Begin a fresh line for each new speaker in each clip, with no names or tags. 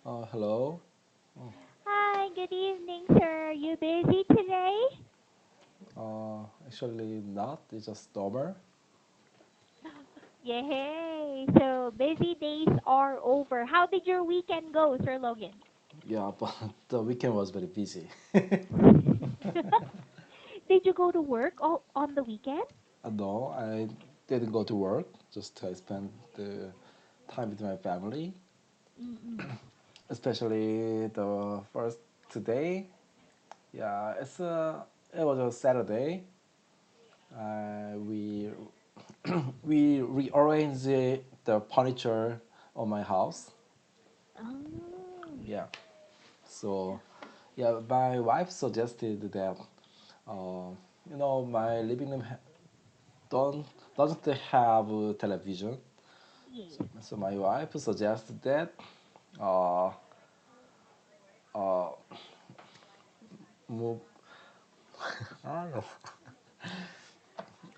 Hello. Oh,
Hi, good evening, sir. You busy today?
actually not. It's just normal.
Yay! So busy days are over. How did your weekend go, Sir Logan?
Yeah, but the weekend was very busy.
Did you go to work on the weekend?
No, I didn't go to work. Just I spent the time with my family,
Mm-mm.
especially the first today. Yeah, it was a Saturday. We we rearranged the furniture on my house.
Oh,
Yeah. So yeah, my wife suggested that uh, my living room don't doesn't have a television.
yes.
So my wife suggested that uh, uh, move. I don't know.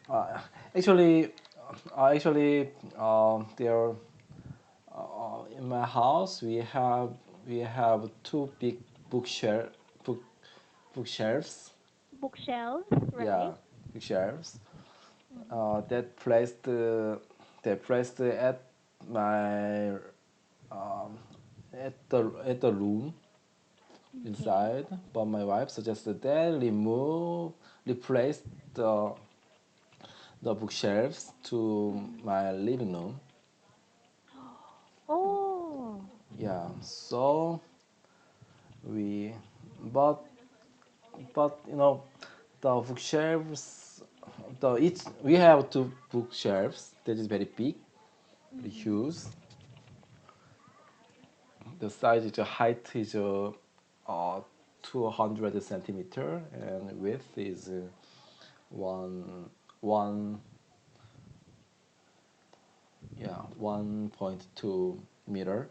Uh, actually, there in my house we have two big bookshelf book bookshelves.
Bookshelves, right?
Yeah, bookshelves.
Mm-mm.
They placed at my at the room
Okay.
inside, but my wife suggested that replace the the bookshelves to
Mm-mm.
my living room.
Oh,
Yeah, so we, but the bookshelves, the each we have two bookshelves that is very big, very
mm-mm.
huge. The size is the height is 200 centimeter and width is one one yeah 1.2 meter.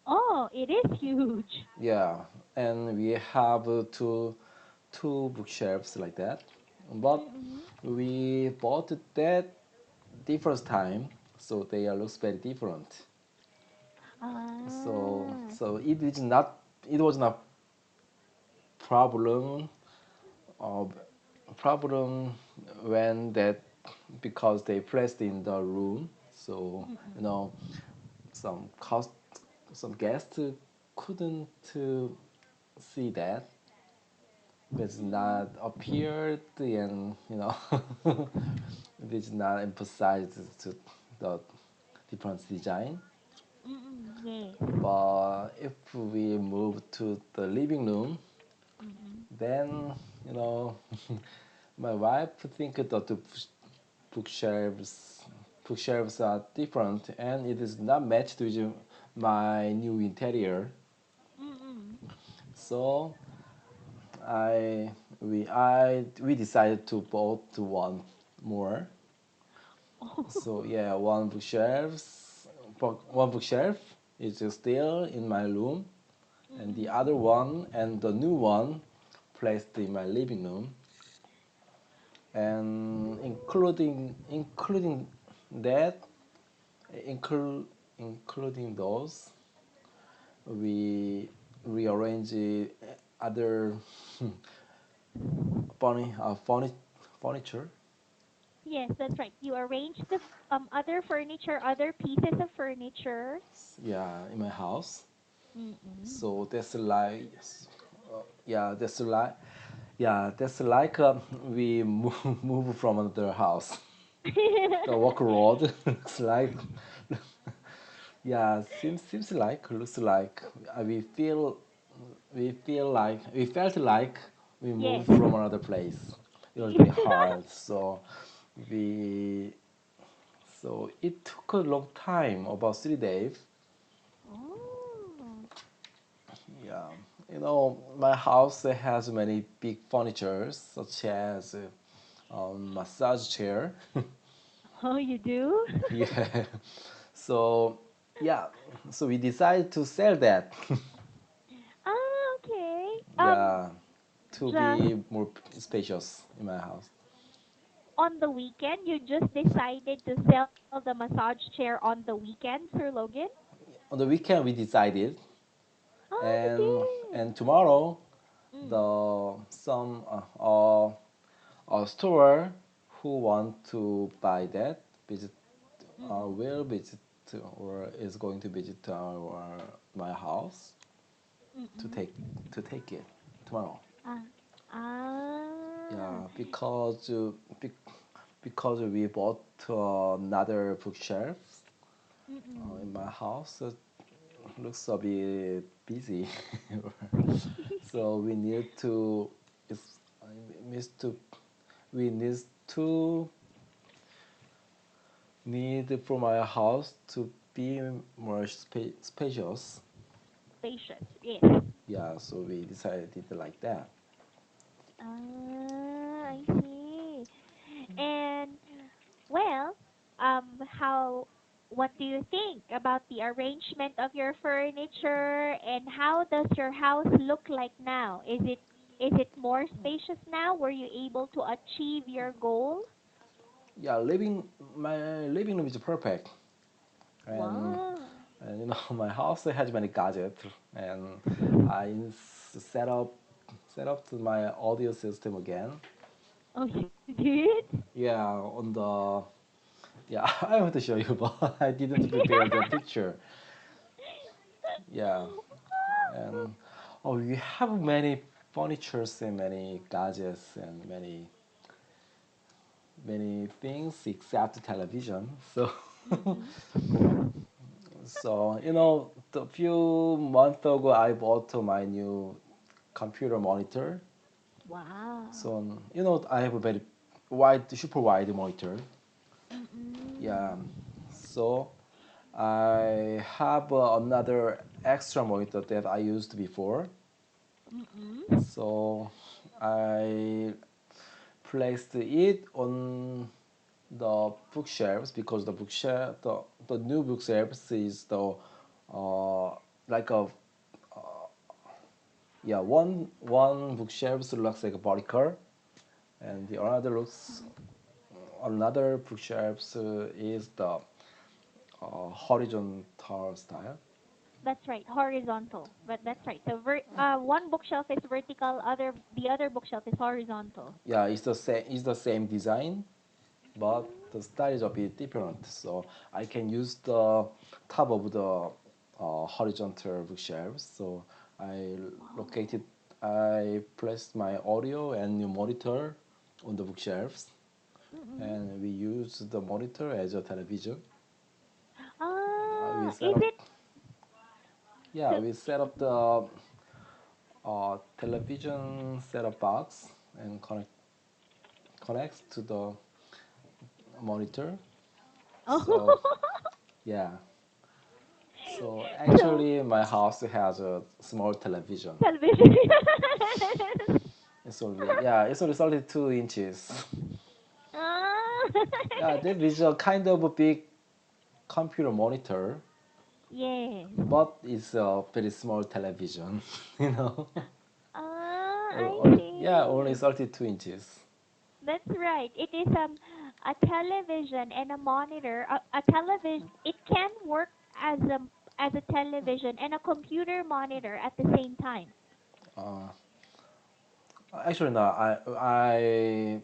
Oh, it is huge.
Yeah, and we have two bookshelves like that, but
Mm-mm.
we bought that different time, so they looks very different. So
Ah.
so it was not problem uh, problem when that because they placed in the room, so you
Mm-mm.
know some cost some guests couldn't see that it's
Mm-mm.
not appeared and it's not emphasized to the different design.
Mm-mm. Yes.
But if we move to the living room,
Mm-mm.
then you know my wife think that the bookshelves bookshelves are different and it is not matched with my new interior.
Mm-mm.
So we decided to bought one more. So yeah, one bookshelf is still in my room, and the
Mm-mm.
other one and the new one placed in my living room, and including that, including those, we rearrange other furniture.
Yes, that's right. You arrange the other furniture, other pieces of furniture.
Yeah, in my house.
Mm-mm.
So yeah, that's like we move from another house. The walk road looks like yeah, seems like looks like we felt like we
Yes.
moved from another place. It was very hard, we so it took a long time, about 3 days.
Oh.
Yeah, my house has many big furnitures such as massage chair.
Oh, you do?
Yeah, so yeah, so we decided to sell that.
Ah, okay.
Yeah, to
Just
be more spacious in my house.
on the weekend, you just decided to sell the massage chair on the weekend, Sir Logan?
On the weekend, we decided. and
Okay.
tomorrow
Mm.
the some a store who want to buy that visit
Mm-mm.
will visit or is going to visit our my house to
Mm-mm.
take it tomorrow.
Ah. Ah.
Yeah, because we bought another bookshelf in
Mm-mm.
my house. It looks a bit busy, so we need to. It's, I miss to. We to need for my house to be more spacious.
Spacious. Yes.
Yeah, so we decided like that.
Ah, I see. And well, how what do you think about the arrangement of your furniture and how does your house look like now? Is it more spacious now? Were you able to achieve your goal?
Yeah, living my living room is perfect, and
Wow.
and my house has many gadgets, and I set up to my audio system again.
Oh, you did?
Yeah, on the yeah, I want to show you, but I didn't prepare the picture. Yeah, and oh, we have many furnitures and many gadgets and many things except television. So
Mm-mm.
the few months ago I bought my new computer monitor.
Wow.
So I have a very wide, super wide monitor. Yeah.
Mm-mm.
So I have another extra monitor that I used before.
Mm-mm.
So I placed it on the bookshelves because the new bookshelves is the uh, like a yeah one bookshelves looks like a vertical and the another looks another bookshelves is the horizontal style.
That's right, horizontal. But that's right. So one bookshelf is vertical, the other bookshelf is horizontal.
Yeah, it's the same design, but the
Mm.
style is a bit different. So I can use the top of the horizontal bookshelves. So I located,
Wow.
I placed my audio and new monitor on the bookshelves,
Mm-mm.
and we use the monitor as a television. We set
Is
up,
it
yeah,
so?
we set up the television setup box and connects to the monitor. So
Oh,
yeah, so
so
actually my house has a small television.
television.
It's only 32 inches.
Ah.
Yeah, that is a kind of a big computer monitor,
Yes.
but it's a very small television, you know.
Ah, I
Yeah, only
see.
32 inches.
That's right. It is a television and a monitor. A television. It can work as a television and a computer monitor at the same time.
Uh, Actually, no, I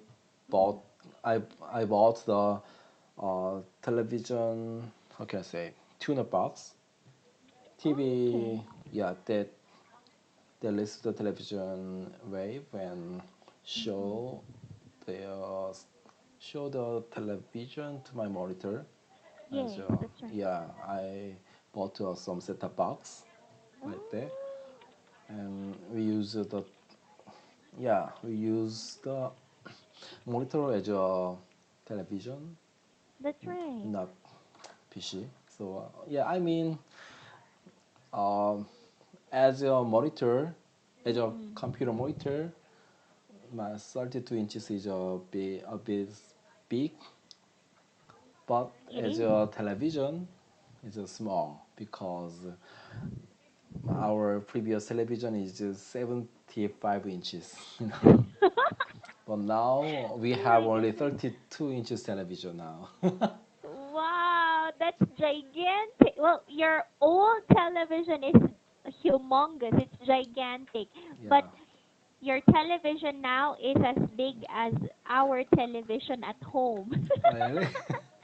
bought
Mm.
I I bought the television. How can I say? Tuner box TV.
Okay.
Yeah, that list the television wave and
Mm-mm.
show the show the television to my monitor. As
Yes, that's right.
yeah, I bought some set-top box like that,
Oh,
and we use the monitor as a television,
that's right.
not PC. So yeah, I mean, um, as a monitor, as a
Mm-mm.
computer monitor, my 32 inches is a bit big, but
It
as
is.
a television, it's small because our previous television is just 75 inches, you know. But now we
Oh
have
my
only
goodness.
32 inches television now.
Wow, that's gigantic. Well, your old television is humongous, it's gigantic. But
Yeah.
your television now is as big as our television at home.
Really?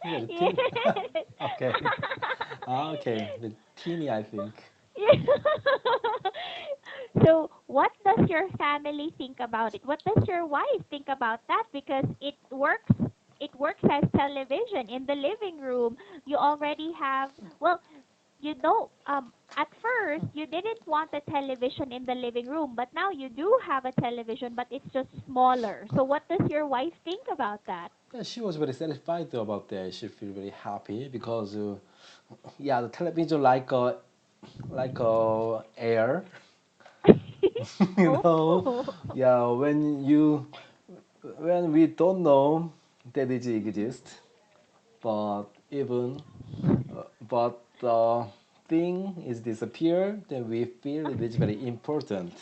Very
Yes.
teeny. Okay. Okay. The teeny, I think.
So, what does your family think about it? What does your wife think about that? Because it works as television in the living room. You already have, well, you don't at first you didn't want a television in the living room, but now you do have a television, but it's just smaller. So what does your wife think about that?
Yeah, she was very satisfied about that. She feel very happy because yeah, the television like air, you know.
Oh.
Yeah, when we don't know that it exists, but even but the thing is disappear, then we feel it is very important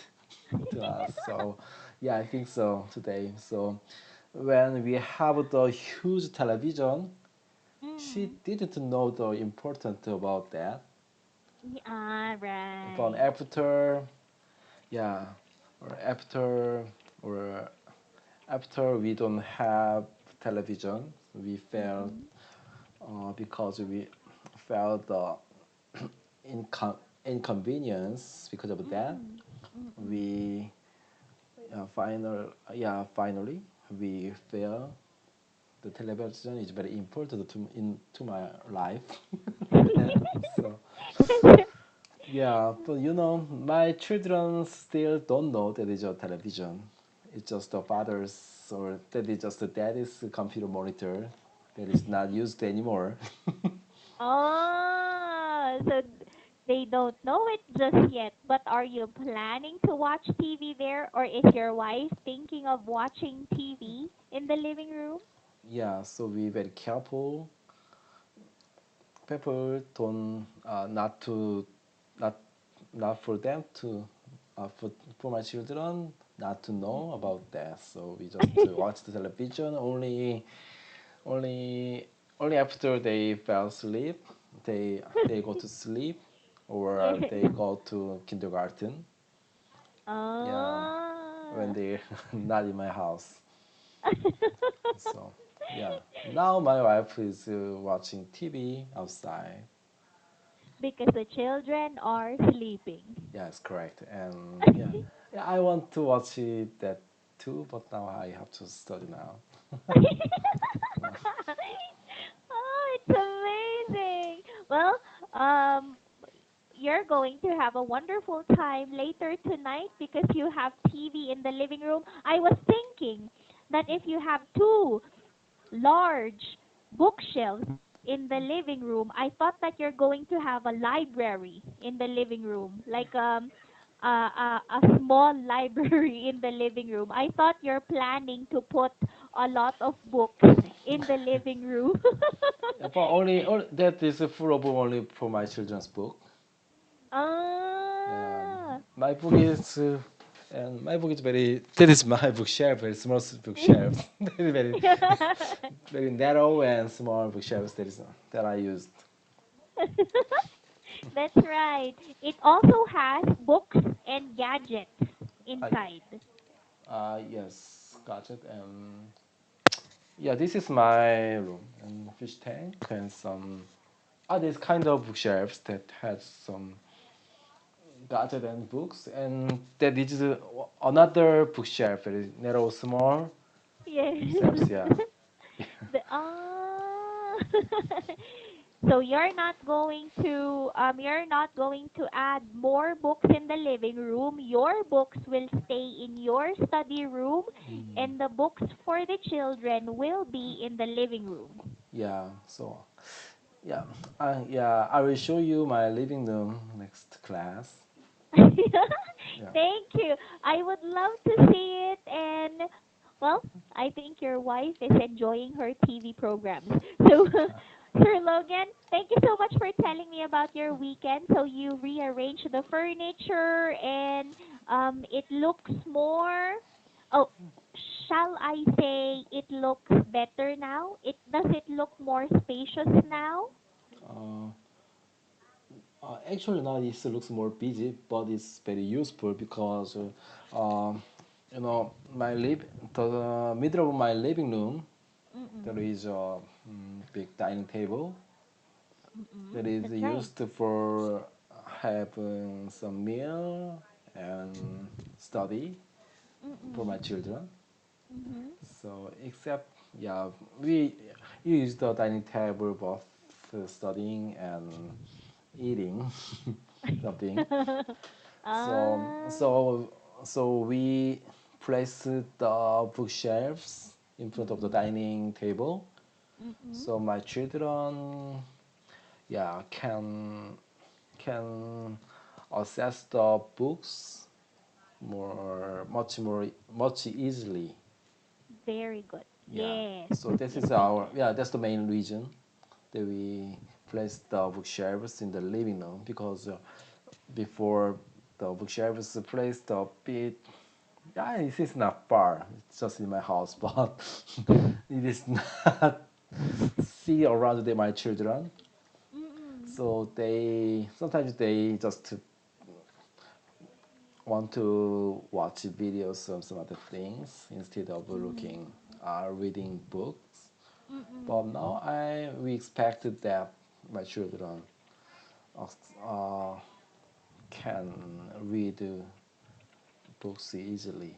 to us. So yeah, I think so today. So when we have the huge television, she
Mm.
didn't know the important about that.
Yeah,
But
right.
after, yeah, or or after we don't have television, we felt
Mm-mm.
because we felt the incon- inconvenience because of that.
Mm. Mm-mm.
We finally we feel the television is very important to my life. So yeah, but my children still don't know that is a television. It's just the father's or that is just the daddy's computer monitor that is not used anymore.
Oh, so they don't know it just yet. But are you planning to watch TV there, or is your wife thinking of watching TV in the living room?
Yeah, so we very careful. People don't not not for them to for my children not to know
Mm-mm.
about that. So we just watch the television only only after they fell asleep. They go to sleep or
Yes.
they go to kindergarten. Yeah, when
Oh.
they're not in my house. So yeah, now my wife is watching TV outside.
Because the children are sleeping.
Yes, correct. And yeah, yeah, I want to watch it that too, but now I have to study now.
Oh, it's amazing. Well, um, you're going to have a wonderful time later tonight because you have TV in the living room. I was thinking that if you have two large bookshelves in the living room, I thought that you're going to have a library in the living room, like a small library in the living room. I thought you're planning to put a lot of books in the living room.
Yeah, but only that is full of only for my children's book.
Ah.
My book is and my book is very that is my bookshelf, very small bookshelf. very very very narrow and small bookshelves that I used.
That's right. It also has books and gadgets
I
inside.
yes, got it. And yeah, this is my room and fish tank and some this kind of bookshelves that has some gadget and books, and that is another bookshelf, very narrow, small
Yes.
shelves. Yeah,
Ah. So you're not going to add more books in the living room. Your books will stay in your study room,
mm,
and the books for the children will be in the living room.
yeah. So yeah, yeah, I will show you my living room next class. Yeah,
Thank you. I would love to see it, and well, I think your wife is enjoying her TV programs. So, Sir Logan, thank you so much for telling me about your weekend. So you rearranged the furniture, and it looks more. Oh, shall I say it looks better now? It look more spacious now?
uh, Actually, now it looks more busy, but it's very useful because, my the middle of my living room, there
Mm-mm.
is a big dining table
Mm-mm.
that is
That's right.
used for having some meal and study for my
Mm-mm.
children.
Mm-hmm.
So, except, yeah, we use the dining table both for studying and eating something. So,
Ah.
so, so we place the bookshelves in front of the
Mm-mm.
dining table.
Mm-mm.
So my children, yeah, can access the books much easily.
Very good.
Yeah.
Yes.
So this
Yes,
is
they
our,
can.
yeah, that's the main reason that we place the bookshelves in the living room because before the bookshelves placed a bit, yeah, it is not far. It's just in my house, but it is not see around my children.
Mm-mm.
So they sometimes they just want to watch videos of some other things instead of
Mm-hmm.
looking reading books. But
Mm-mm.
now I we expected that my children uh, can read books easily.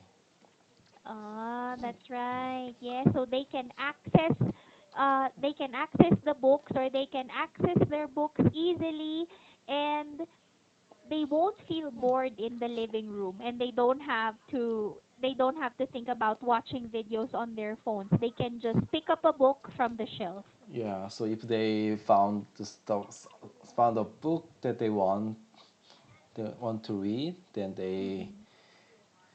Ah, that's right. Yes, so they can access the books, or they can access their books easily, and they won't feel bored in the living room, and they don't have to think about watching videos on their phones. They can just pick up a book from the shelf.
Yeah, so if they found a book that they want to read, then they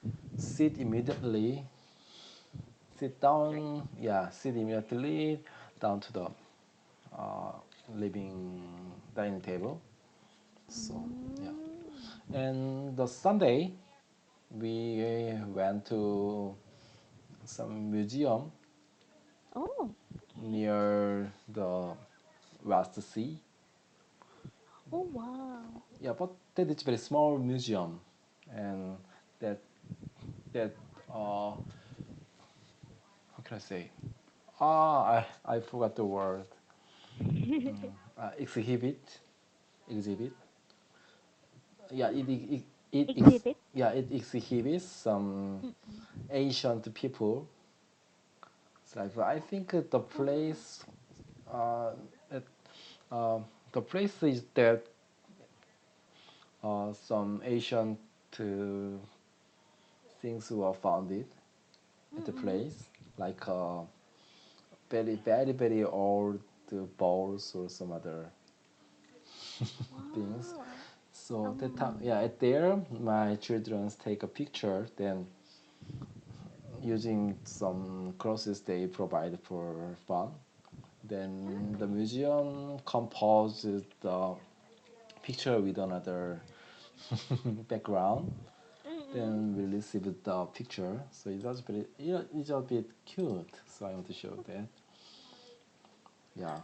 Mm-mm.
sit immediately,
That's right.
sit immediately down to the uh, living dining table. So yeah,
Mm.
and the Sunday we went to some museum
Oh, okay.
near the West Sea.
Oh, wow.
Yeah, but that is very small museum, and that that how can I say? I forgot the word. Exhibit. Yeah,
Exhibit.
it exhibits some
Mm-mm.
ancient people. It's like I think
Oh.
uh, it, uh, the place is that some ancient uh, things were founded at the
Mm-mm.
place, like very old balls or some other things.
Wow.
So that time,
Um.
yeah, at there, my children take a picture. Then using some crosses they provide for fun. Then the
Okay.
museum composes the picture with another background.
Mm-mm.
Then we receive the picture. So it was pretty, it's a bit cute. So I want to show that. Yeah,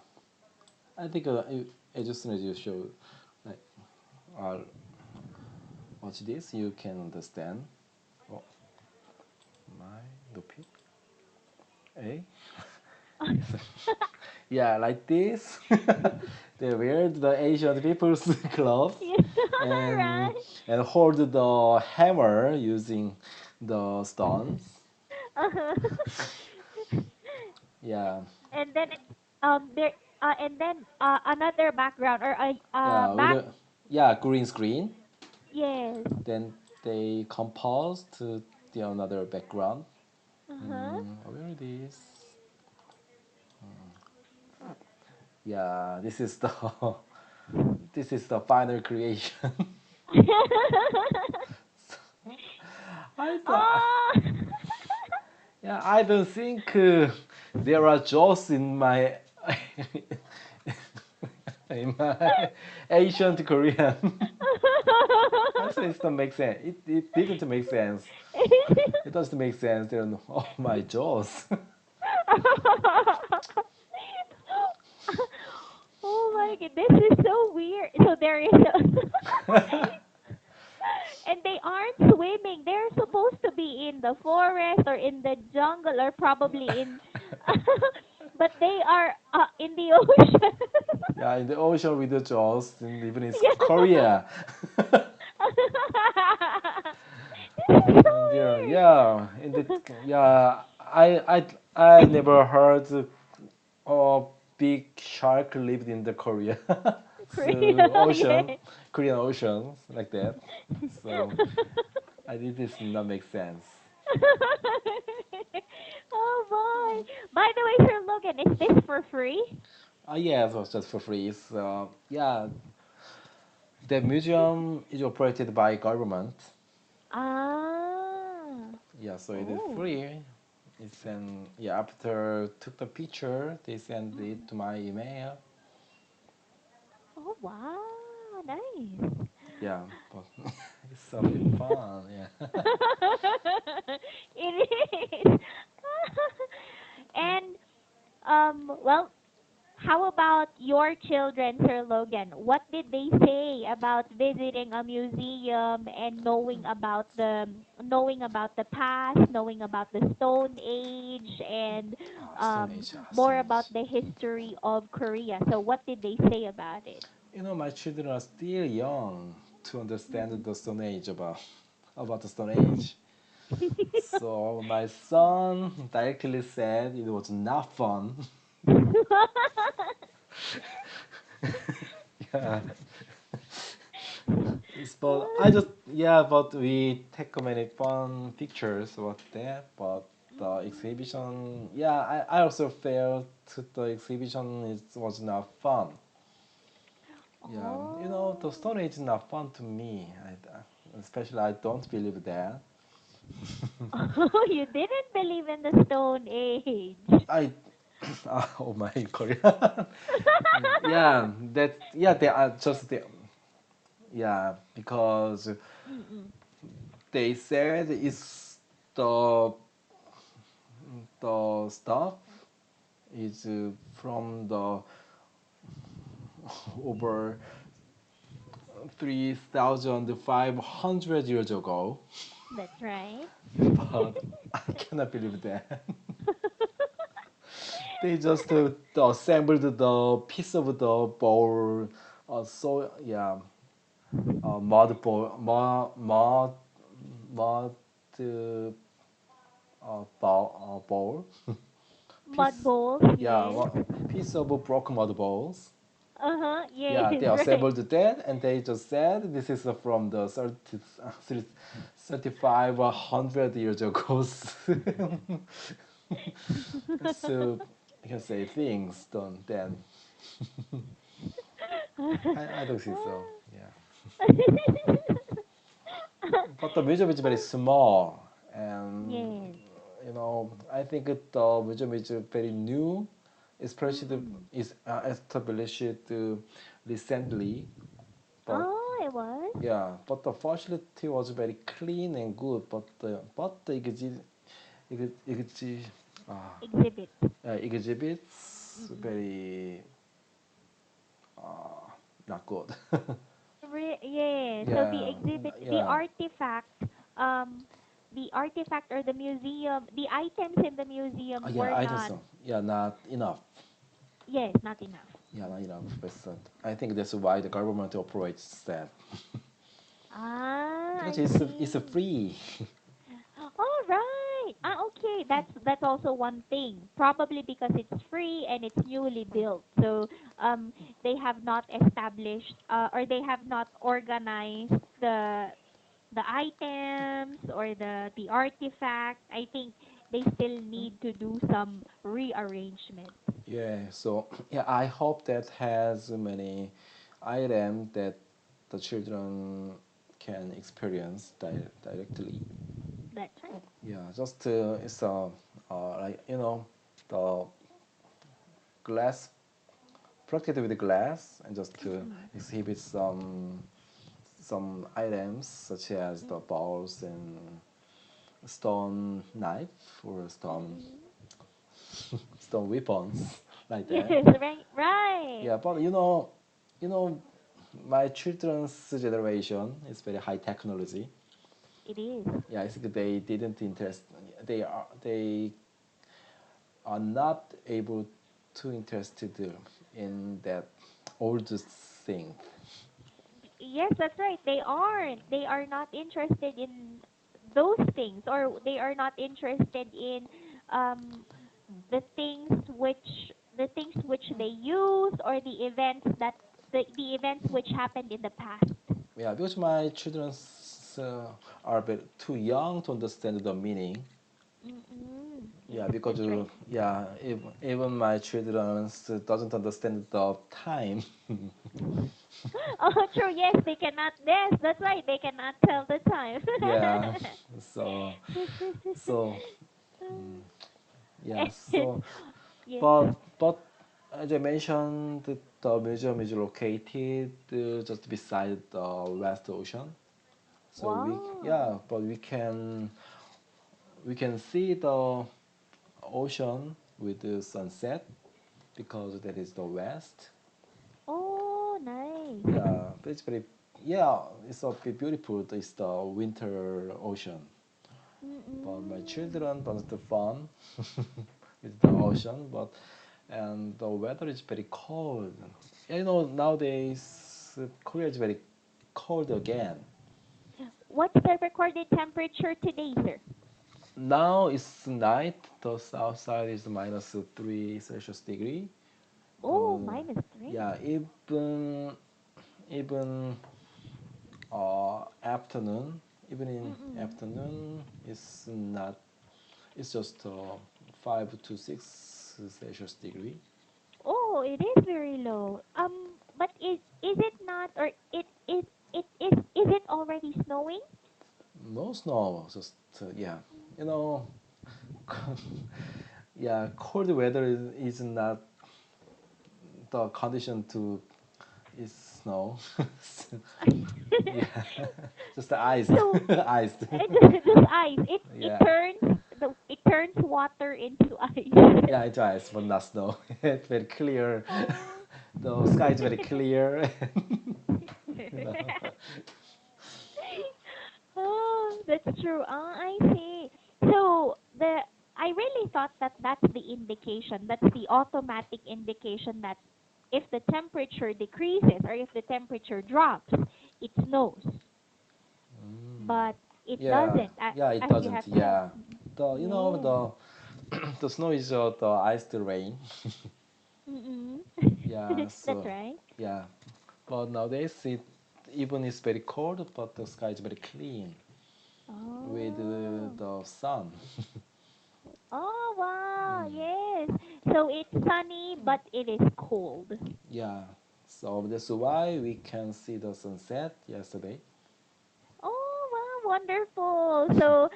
I think as soon as you show, like, uh, watch this, you can understand. Oh, my 높이? A? Yeah, like this. They wear the Asian people's clothes
Yeah.
and
Right.
hold the hammer using the stones.
Uh-huh.
Yeah,
And then there and then another background, or a
yeah, with
back.
a green screen.
Yes.
Then they compose to the another background.
Uh-huh.
Where it is? Yeah, this is the this is the final creation. I don't,
Oh.
yeah, I don't think there are jaws in my in my ancient Korean. Actually, it doesn't make sense. It didn't make sense. It doesn't make sense. There are no, oh my jaws.
Oh like this is so weird. So there is and they aren't swimming. They're supposed to be in the forest or in the jungle or probably in but they are in the ocean.
Yeah, in the ocean with the jaws, and even in
Yeah.
Korea.
This is so
Yeah,
weird.
yeah, in the yeah, I never heard a big shark lived in the Korea. So
Korea,
ocean,
yeah.
Korean oceans like that. So I did this not make sense.
Oh boy. By the way, Sir Logan, is this for free?
Yeah, it was just for free. So yeah, the museum is operated by government.
Ah.
Yeah, so it is
Oh.
free. It's an yeah. After took the picture, they send it
Mm.
to my email.
Oh wow, nice.
Yeah, but it's so very fun. Yeah.
It is. And well, how about your children, Sir Logan? What did they say about visiting a museum and knowing about the past, knowing about the Stone Age, and
Stone Age,
more
Stone
about
Age.
the history of Korea? So, what did they say about it?
You know, my children are still young to understand the Stone Age about the Stone Age. So my son directly said it was not fun. Yeah, but I just yeah, but we take many fun pictures about that. But the exhibition, yeah, I also felt the exhibition was not fun. Yeah, you know, the
Oh.
Stone Age is not fun to me. Especially I don't believe that.
Oh, you didn't believe in the Stone Age.
I oh my Korean. Yeah, that yeah they are just the yeah because
Mm-mm.
they said it's the stuff is from the over 3,500 years ago,
That's right.
but I cannot believe that. They just assembled the piece of the bowl, so yeah, mud bowl, mud bowl,
Mud
piece,
bowls,
yeah,
yes.
piece of broken mud bowls.
Uh-huh, yes,
Yeah, they
right.
assembled that and they just said this is from the 3,500 years ago. So you can say things done then. I don't think so. Yeah. But the museum is very small, and
Yes.
you know, I think the museum is very new, especially
Mm-mm.
is established recently. But
Oh, it was?
yeah, but the facility was very clean and good. But the exhibit
Exhibit.
exhibits
Mm-mm.
very uh, not good.
Yeah, so the
Yeah,
exhibit,
yeah,
um, the artifact or the museum, the items in the museum
yeah.
were
I just
not,
yeah, not enough.
yes, not enough.
Yeah, not enough percent. I think that's why the government operates that
Ah,
because
I
it's a
see.
free.
All right. Ah, okay. That's also one thing. Probably because it's free and it's newly built. So they have not established or they have not organized the items or the artifact. I think they still need to do some rearrangement.
Yeah, so yeah, I hope that has many items that the children can experience directly.
That's right.
Yeah, just it's like you know the glass protected with glass and just to
Mm-mm.
exhibit some items such as the balls and stone knife or
Mm-mm.
stone weapons like that.
Yes, right, right.
Yeah, but you know. you know, my children's generation is very high technology.
It is.
Yeah, I think they didn't interest. They are not able to interested in that old thing.
Yes, that's right. They aren't. They are not interested in those things, or they are not interested in um, the things which they use, or the events which happened in the past.
Yeah, because my children are too young to understand the meaning.
Mm-mm.
Yeah,
Yes,
because
that's right.
yeah, even my children doesn't understand the time.
Oh, true. Yes, they cannot. Yes, that's right. They cannot tell the time.
Yeah, so so yeah, so
Yes.
but as I mentioned, the museum is located just beside the West Ocean. So
Wow.
but we can see the ocean with the sunset because that is the west.
Oh, nice.
Yeah, but it's very yeah, it's a bit beautiful. It's the winter ocean. But my
Mm-mm.
children want the fun with the ocean, but and the weather is very cold. Nowadays Korea is very cold again.
What's the recorded temperature today, sir?
Now it's night. The south side is minus 3 Celsius degree.
Oh,
Uh,
-3.
yeah, even afternoon, even in
Mm-mm.
afternoon, it's not. It's just 5 to 6 Celsius degree.
Oh, it is very low. But is it not, or is it already snowing?
No snow, just yeah, you know, yeah, cold weather is not the condition to is snow. Yeah, just the iced,
So
iced.
just ice.
Yeah,
It turns water into ice.
yeah, it's ice, but not snow. It's very clear.
Oh.
The sky is very clear. you know.
Oh, that's true. Ah, I see. So I really thought that that's the indication. That's the automatic indication that if the temperature decreases or if the temperature drops, it snows. But it
Yeah,
doesn't,
yeah, it
as you
doesn't.
have said.
Yeah, the you know
Yes.
the snow is the iced rain.
Mm-mm.
Yeah,
That's
so
right.
yeah, but nowadays even it's very cold, but the sky is very clean with
Oh.
the sun.
Oh, wow. Yes. So it's sunny, but it is cold.
Yeah, so that's why we can see the sunset yesterday.
Oh, wow. Wonderful. So,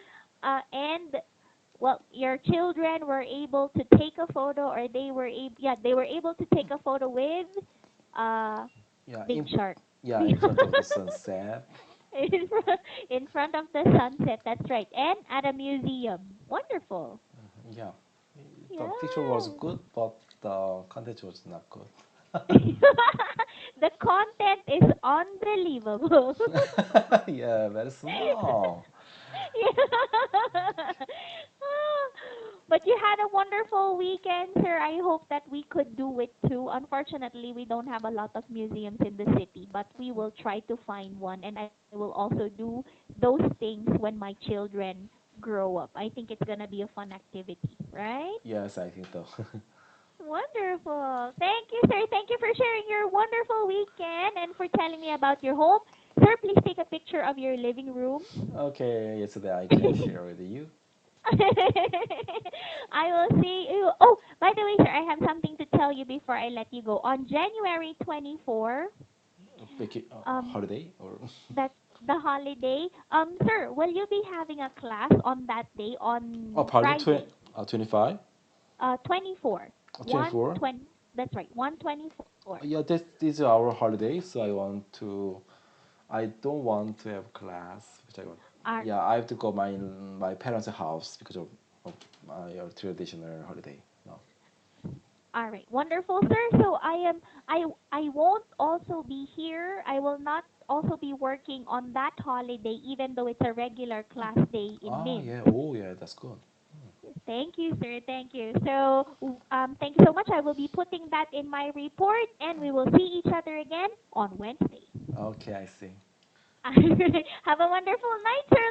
and well, your children were able to take a photo, or they were able to take a photo with uh
Yeah,
big shark.
in front of the sunset.
In front of the sunset, that's right, and at a museum. Wonderful.
Yeah, the picture was
Yeah.
good, but the content was not good.
The content is unbelievable.
Yeah, very small.
Yeah. But you had a wonderful weekend, sir. I hope that we could do it too. Unfortunately, we don't have a lot of museums in the city, but we will try to find one, and I will also do those things when my children grow up. I think it's gonna be a fun activity, right?
Yes, I think so.
Wonderful. Thank you, sir. Thank you for sharing your wonderful weekend and for telling me about your home. Sir, please take a picture of your living room.
Okay, yesterday I can share with you.
I will see you. Oh, by the way, sir, I have something to tell you before I let you go. On January 24, um,
Holiday or
that the holiday, sir, will you be having a class on that day
oh,
on
pardon,
Friday?
25,
24,
24.
120. That's right, 124.
Yeah, this is our holiday, so I don't want to have class, which I want.
Are
Yeah, I have to go my parents' house because of my traditional holiday. No.
All right, wonderful, sir. So I won't also be here. I will not also be working on that holiday, even though it's a regular class day in
Oh
MIN.
yeah. Oh yeah. That's good.
Thank you, sir. Thank you. So, thank you so much. I will be putting that in my report, and we will see each other again on Wednesday.
Okay, I see.
Have a wonderful night, Sir